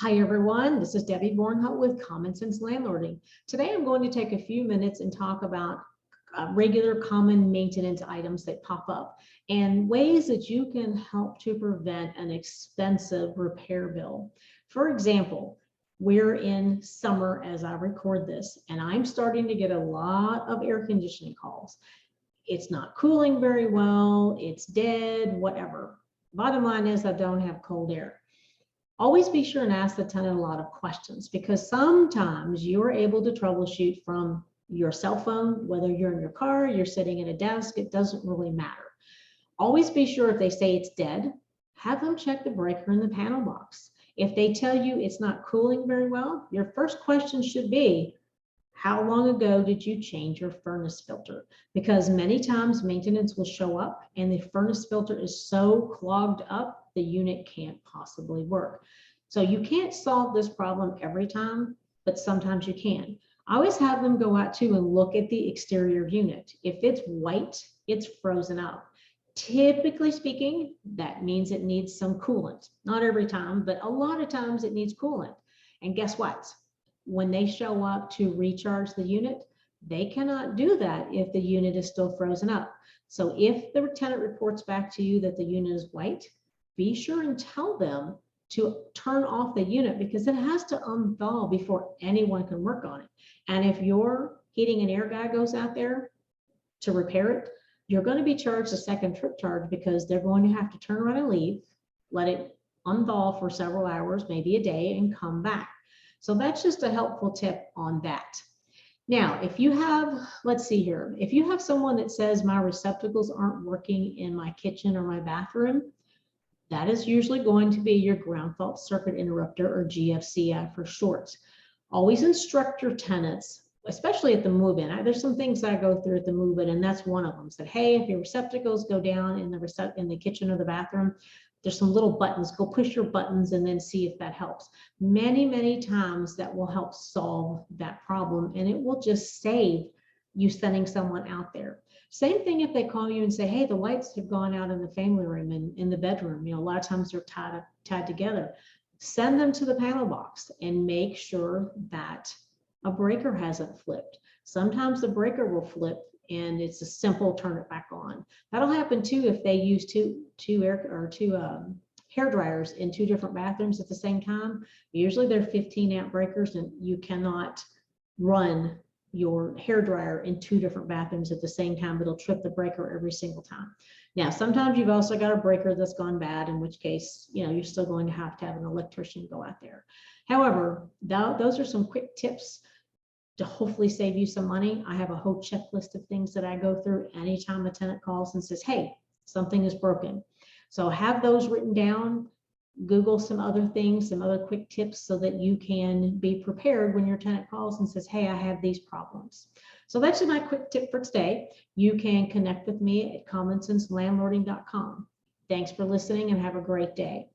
Hi everyone, this is Debbie Vornholt with Common Sense Landlording. Today I'm going to take a few minutes and talk about regular common maintenance items that pop up and ways that you can help to prevent an expensive repair bill. For example, we're in summer as I record this, and I'm starting to get a lot of air conditioning calls. It's not cooling very well, it's dead, whatever. Bottom line is I don't have cold air. Always be sure and ask the tenant a lot of questions, because sometimes you're able to troubleshoot from your cell phone, whether you're in your car, you're sitting at a desk, it doesn't really matter. Always be sure if they say it's dead, have them check the breaker in the panel box. If they tell you it's not cooling very well, your first question should be, how long ago did you change your furnace filter? Because many times maintenance will show up and the furnace filter is so clogged up, the unit can't possibly work. So you can't solve this problem every time, but sometimes you can. I always have them go out too and look at the exterior unit. If it's white, it's frozen up. Typically speaking, that means it needs some coolant. Not every time, but a lot of times it needs coolant. And guess what? When they show up to recharge the unit, they cannot do that if the unit is still frozen up. So if the tenant reports back to you that the unit is white, be sure and tell them to turn off the unit, because it has to unthaw before anyone can work on it. And if your heating and air guy goes out there to repair it, you're going to be charged a second trip charge, because they're going to have to turn around and leave, let it unthaw for several hours, maybe a day, and come back. So that's just a helpful tip on that. Now, if you have, let's see here, if you have someone that says my receptacles aren't working in my kitchen or my bathroom, that is usually going to be your ground fault circuit interrupter, or GFCI for short. Always instruct your tenants, especially at the move-in. There's some things that I go through at the move-in, and that's one of them. Said, hey, if your receptacles go down in the kitchen or the bathroom, there's some little buttons. Go push your buttons and then see if that helps. Many times that will help solve that problem, and it will just save you sending someone out there. Same thing if they call you and say, hey, the lights have gone out in the family room and in the bedroom. You know, a lot of times they're tied together. Send them to the panel box and make sure that a breaker hasn't flipped. Sometimes the breaker will flip and it's a simple turn it back on. That'll happen too if they use two hair dryers in two different bathrooms at the same time. Usually they're 15 amp breakers, and you cannot run your hair dryer in two different bathrooms at the same time. It'll trip the breaker every single time. Now, sometimes you've also got a breaker that's gone bad, in which case, you know, you're still going to have an electrician go out there. However, those are some quick tips to hopefully save you some money. I have a whole checklist of things that I go through anytime a tenant calls and says, hey, something is broken. So have those written down. Google some other things, some other quick tips, so that you can be prepared when your tenant calls and says, hey, I have these problems. So that's my quick tip for today. You can connect with me at commonsenselandlording.com. Thanks for listening and have a great day.